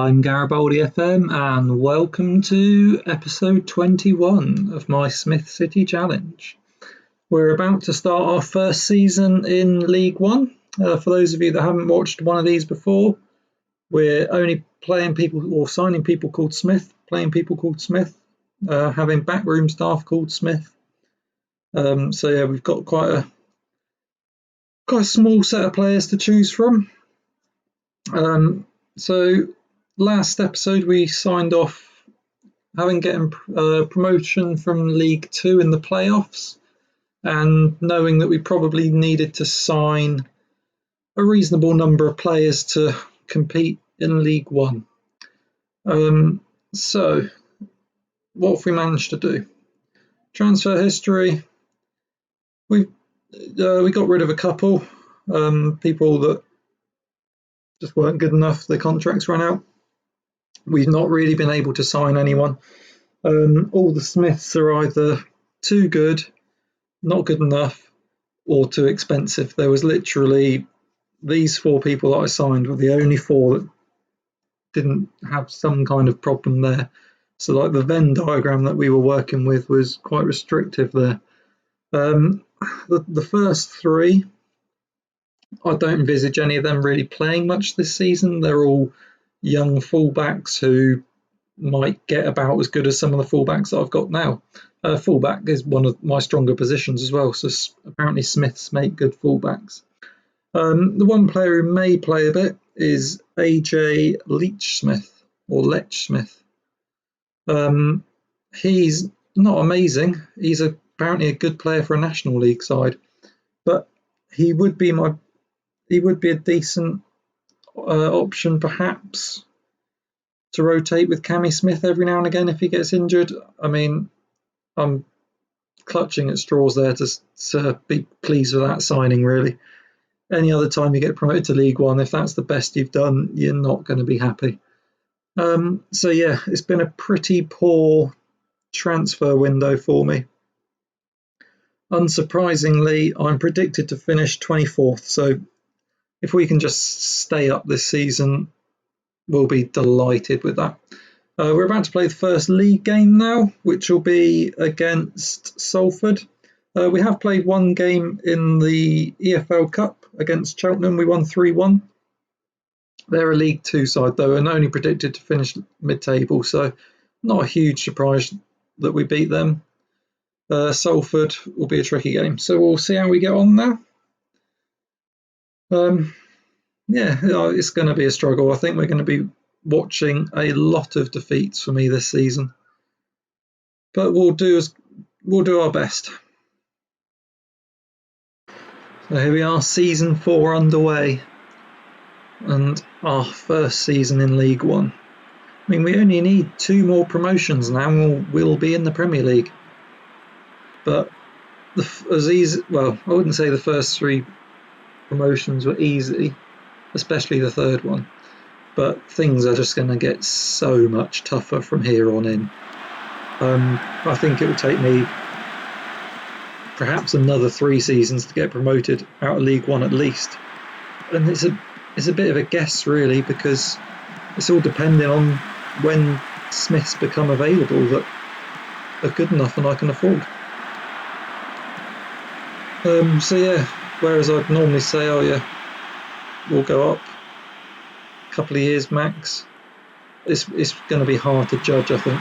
I'm Garibaldi FM and welcome to episode 21 of my Smith City Challenge. We're about to start our first season in League One. For those of you that haven't watched one of these before, we're only playing people or signing people called Smith, playing people called Smith, having backroom staff called Smith. We've got quite a small set of players to choose from. Last episode we signed off having getting promotion from League 2 in the playoffs and knowing that we probably needed to sign a reasonable number of players to compete in League 1. So what have we managed to do? Transfer history. We got rid of a couple people that just weren't good enough. Their contracts ran out. We've not really been able to sign anyone. All the Smiths are either too good, not good enough, or too expensive. There was literally these 4 people that I signed were the only 4 that didn't have some kind of problem there. So like the Venn diagram that we were working with was quite restrictive there. The first 3, I don't envisage any of them really playing much this season. They're all young fullbacks who might get about as good as some of the fullbacks that I've got now. Fullback is one of my stronger positions as well, so apparently Smiths make good fullbacks. The one player who may play a bit is AJ Leachsmith or Lechsmith. He's not amazing. He's apparently a good player for a National League side, but he would be a decent option perhaps to rotate with Cammy Smith every now and again if he gets injured. I mean, I'm clutching at straws there to be pleased with that signing, really. Any other time you get promoted to League One, if that's the best you've done, you're not going to be happy. It's been a pretty poor transfer window for me. Unsurprisingly, I'm predicted to finish 24th, so if we can just stay up this season, we'll be delighted with that. We're about to play the first league game now, which will be against Salford. We have played one game in the EFL Cup against Cheltenham. We won 3-1. They're a League 2 side, though, and only predicted to finish mid-table, so not a huge surprise that we beat them. Salford will be a tricky game, so we'll see how we get on now. It's going to be a struggle. I think we're going to be watching a lot of defeats for me this season, but we'll do our best. So here we are, season 4 underway, and our first season in League One. I mean, we only need 2 more promotions now, and we'll be in the Premier League. But I wouldn't say the first 3 promotions were easy, especially the third one, but things are just going to get so much tougher from here on in. I think it will take me perhaps another 3 seasons to get promoted out of League One at least, and it's a bit of a guess really, because it's all depending on when Smiths become available that are good enough and I can afford. Whereas I'd normally say, we'll go up a couple of years max, it's going to be hard to judge, I think.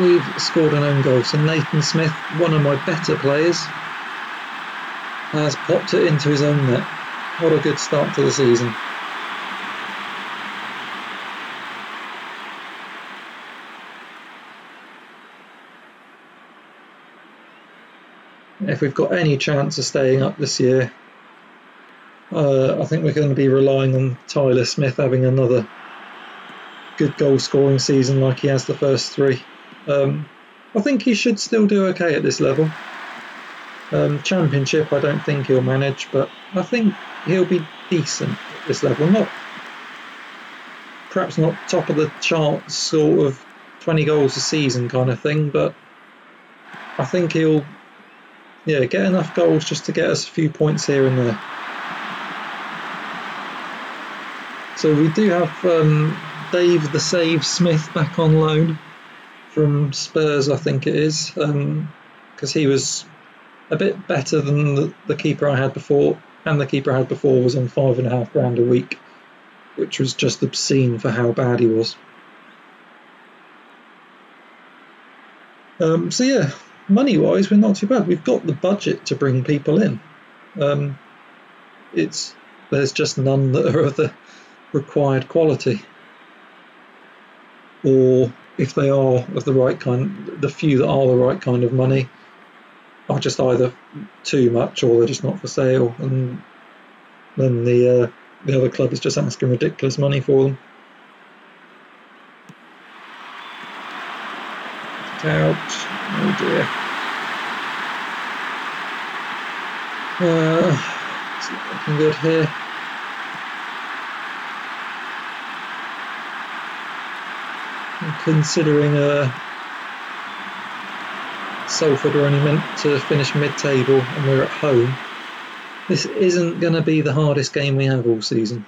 We've scored an own goal, so Nathan Smith, one of my better players, has popped it into his own net. What a good start to the season. If we've got any chance of staying up this year, I think we're going to be relying on Tyler Smith having another good goal scoring season like he has the first 3. I think he should still do okay at this level. Championship I don't think he'll manage, but I think he'll be decent at this level. Perhaps not top of the charts sort of 20 goals a season kind of thing, but I think he'll get enough goals just to get us a few points here and there. So we do have Dave the Save Smith back on loan from Spurs, I think it is, because he was a bit better than the keeper I had before, and the keeper I had before was on £5,500 a week, which was just obscene for how bad he was. So yeah, money-wise, we're not too bad. We've got the budget to bring people in. There's just none that are of the required quality, or if they are of the right kind, the few that are the right kind of money are just either too much or they're just not for sale, and then the other club is just asking ridiculous money for them. Out. Oh dear. It's not looking good here. Considering Salford are only meant to finish mid-table and we're at home, this isn't going to be the hardest game we have all season.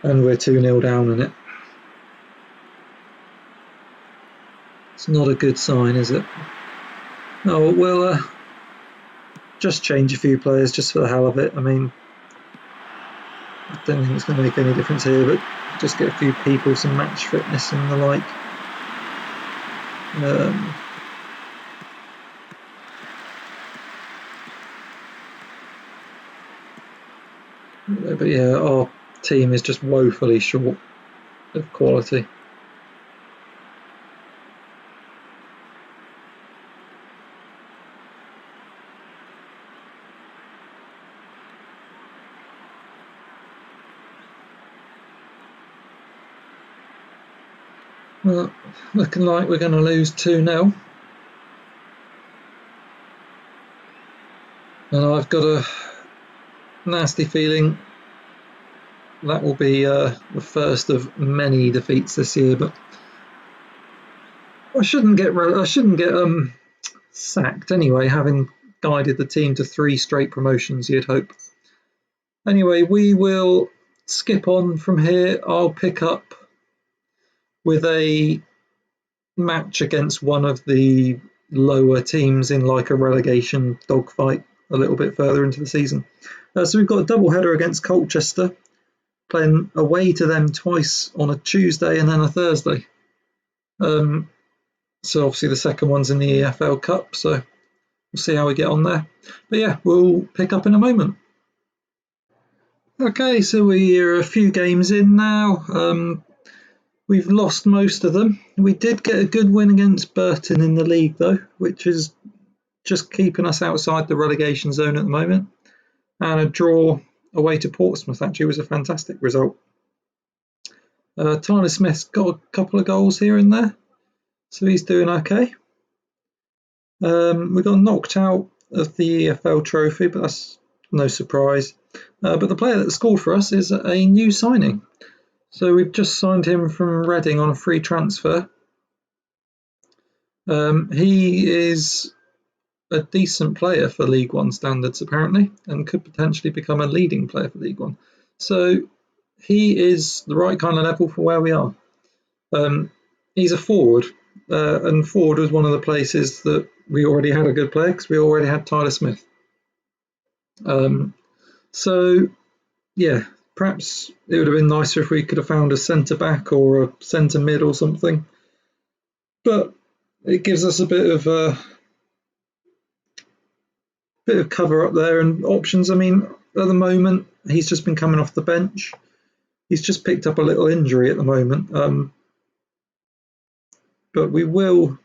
And we're 2-0 down in it. It's not a good sign, is it? Oh, we'll just change a few players just for the hell of it. I mean, I don't think it's going to make any difference here, but just get a few people some match fitness and the like. But yeah, our team is just woefully short of quality. Well, looking like we're going to lose 2-0. And I've got a nasty feeling that will be the first of many defeats this year. But I shouldn't get sacked anyway, having guided the team to 3 straight promotions, you'd hope. Anyway, we will skip on from here. I'll pick up with a match against one of the lower teams in like a relegation dogfight a little bit further into the season. So we've got a double header against Colchester, playing away to them twice on a Tuesday and then a Thursday. So obviously the second one's in the EFL Cup, so we'll see how we get on there. But yeah, we'll pick up in a moment. Okay, so we're a few games in now. We've lost most of them. We did get a good win against Burton in the league though, which is just keeping us outside the relegation zone at the moment. And a draw away to Portsmouth actually was a fantastic result. Tyler Smith's got a couple of goals here and there, so he's doing okay. We got knocked out of the EFL trophy, but that's no surprise. But the player that scored for us is a new signing. So we've just signed him from Reading on a free transfer. He is a decent player for League One standards apparently, and could potentially become a leading player for League One. So he is the right kind of level for where we are. He's a forward, and forward was one of the places that we already had a good player because we already had Tyler Smith. So yeah, perhaps it would have been nicer if we could have found a centre back or a centre mid or something, but it gives us a bit of cover up there and options. I mean, at the moment he's just been coming off the bench. He's just picked up a little injury at the moment, but we will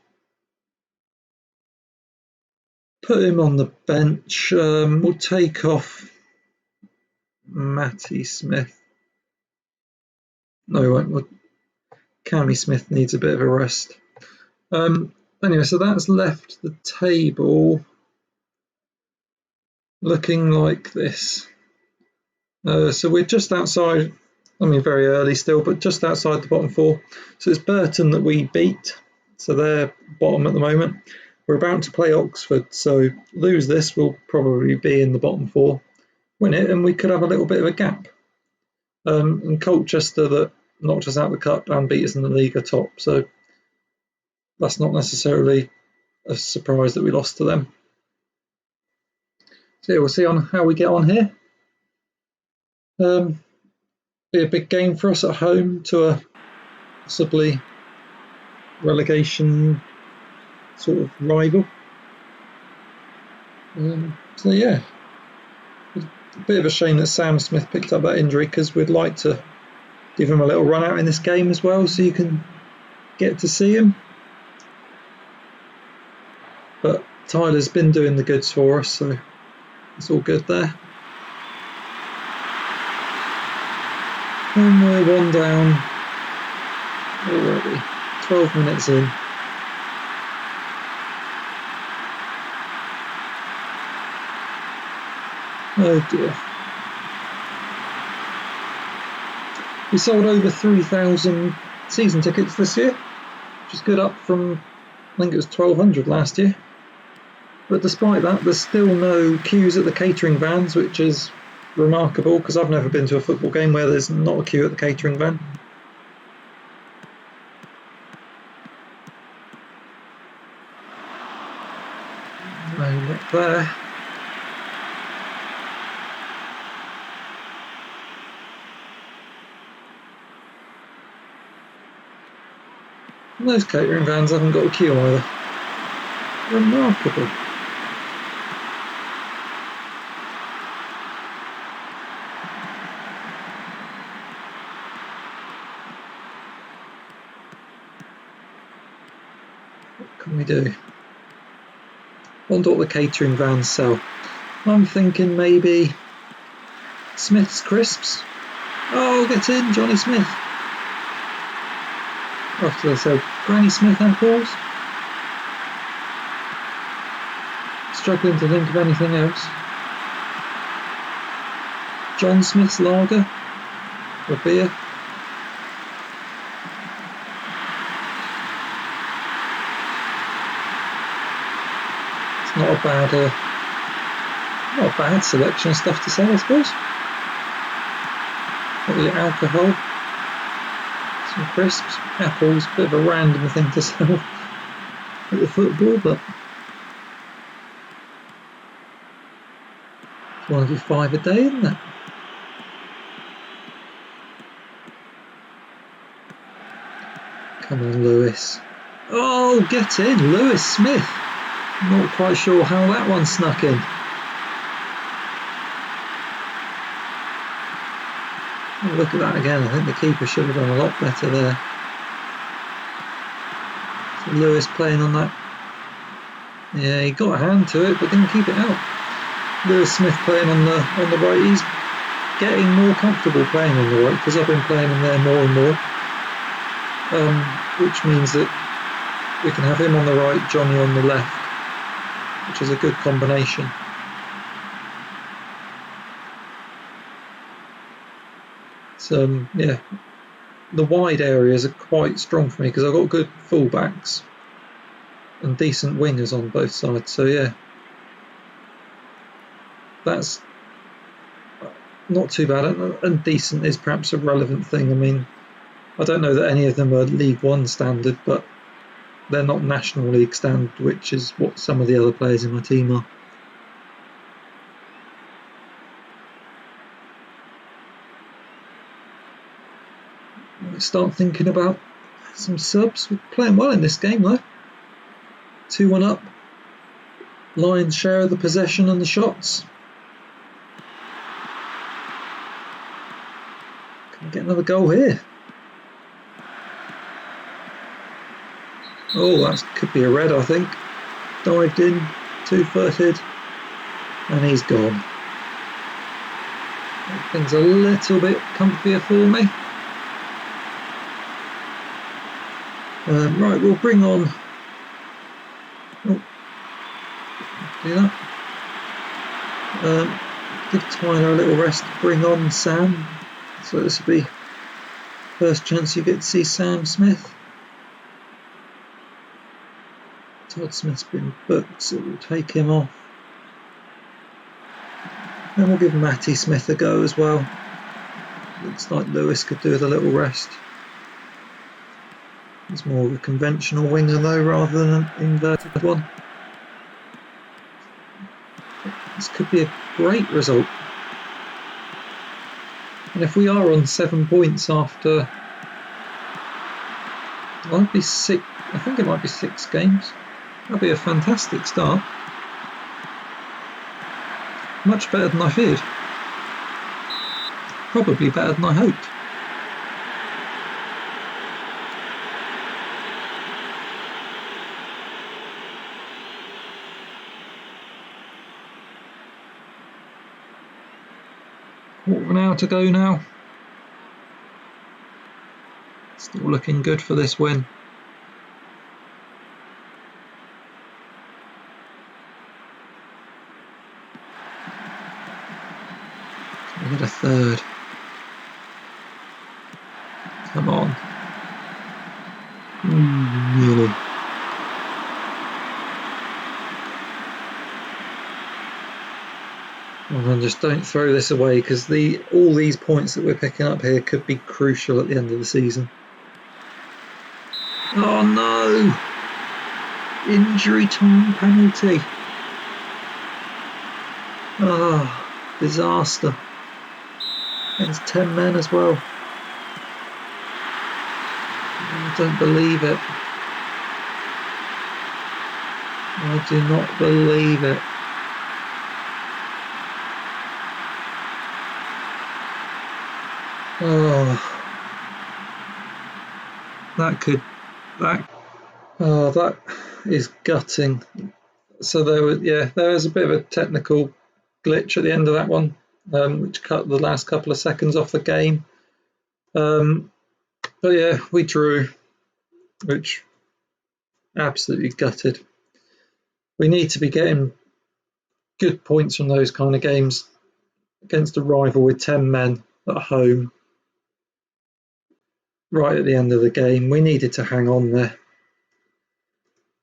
put him on the bench. We'll take off Matty Smith. No, we won't. Cammy Smith needs a bit of a rest. Anyway, so that's left the table looking like this. So we're just outside, I mean very early still, but just outside the bottom 4. So it's Burton that we beat, so they're bottom at the moment. We're about to play Oxford, so lose this, we'll probably be in the bottom 4. Win it and we could have a little bit of a gap. And Colchester, that knocked us out of the cup and beat us in the league, are top. So that's not necessarily a surprise that we lost to them. So yeah, we'll see on how we get on here. Be a big game for us at home to a possibly relegation sort of rival. So yeah, a bit of a shame that Sam Smith picked up that injury, because we'd like to give him a little run out in this game as well, so you can get to see him. But Tyler's been doing the goods for us, so it's all good there. And we're 1 down already, 12 minutes in. Oh dear. We sold over 3,000 season tickets this year, which is good, up from, I think it was 1,200 last year. But despite that, there's still no queues at the catering vans, which is remarkable, because I've never been to a football game where there's not a queue at the catering van. No luck there. And those catering vans haven't got a queue either. Remarkable. What can we do? Wonder what the catering vans sell. I'm thinking maybe Smith's crisps. Oh, get in, Johnny Smith. After they sell Granny Smith apples. Struggling to think of anything else. John Smith's lager or beer. It's not a bad selection of stuff to sell, I suppose. Got your alcohol, some crisps, apples, bit of a random thing to sell at the football, but it's one of your 5 a day, isn't it? Come on, Lewis. Oh, get in, Lewis Smith. Not quite sure how that one snuck in. Oh, look at that again. I think the keeper should have done a lot better there. So Lewis playing on that. Yeah, he got a hand to it, but didn't keep it out. Lewis Smith playing on the right. He's getting more comfortable playing on the right, because I've been playing him there more and more. Which means that we can have him on the right, Johnny on the left, which is a good combination. So yeah, the wide areas are quite strong for me, because I've got good full-backs and decent wingers on both sides. So yeah, that's not too bad, and decent is perhaps a relevant thing. I mean, I don't know that any of them are League One standard, but they're not National League standard, which is what some of the other players in my team are. Start thinking about some subs. We're playing well in this game though. 2-1 up. Lions share of the possession and the shots. Can we get another goal here? Oh, that could be a red, I think. Dived in, 2-footed, and he's gone. Make things a little bit comfier for me. Right, we'll bring on. Oh, do that. Give Tyler a little rest. Bring on Sam. So this will be first chance you get to see Sam Smith. Todd Smith's been booked, so we'll take him off. And we'll give Matty Smith a go as well. Looks like Lewis could do with a little rest. He's more of a conventional winger though, rather than an inverted one. This could be a great result. And if we are on 7 points after, it might be 6, I think it might be 6 games. That'd be a fantastic start. Much better than I feared. Probably better than I hoped. Quarter of an hour to go now. Still looking good for this win. We get a third. Come on. Nearly. Well then, just don't throw this away, because all these points that we're picking up here could be crucial at the end of the season. Oh no! Injury time penalty. Ah, disaster. It's 10 men as well. I don't believe it. I do not believe it. Oh, that is gutting. So there was a bit of a technical glitch at the end of that one, which cut the last couple of seconds off the game. But yeah, we drew, which absolutely gutted. We need to be getting good points from those kind of games against a rival with 10 men at home. Right at the end of the game, we needed to hang on there.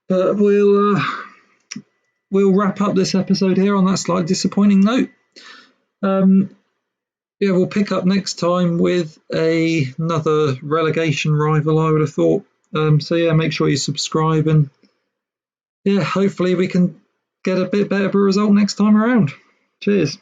But we'll wrap up this episode here on that slightly disappointing note. We'll pick up next time with another relegation rival, I would have thought. So yeah, make sure you subscribe, and yeah, hopefully we can get a bit better of a result next time around. Cheers.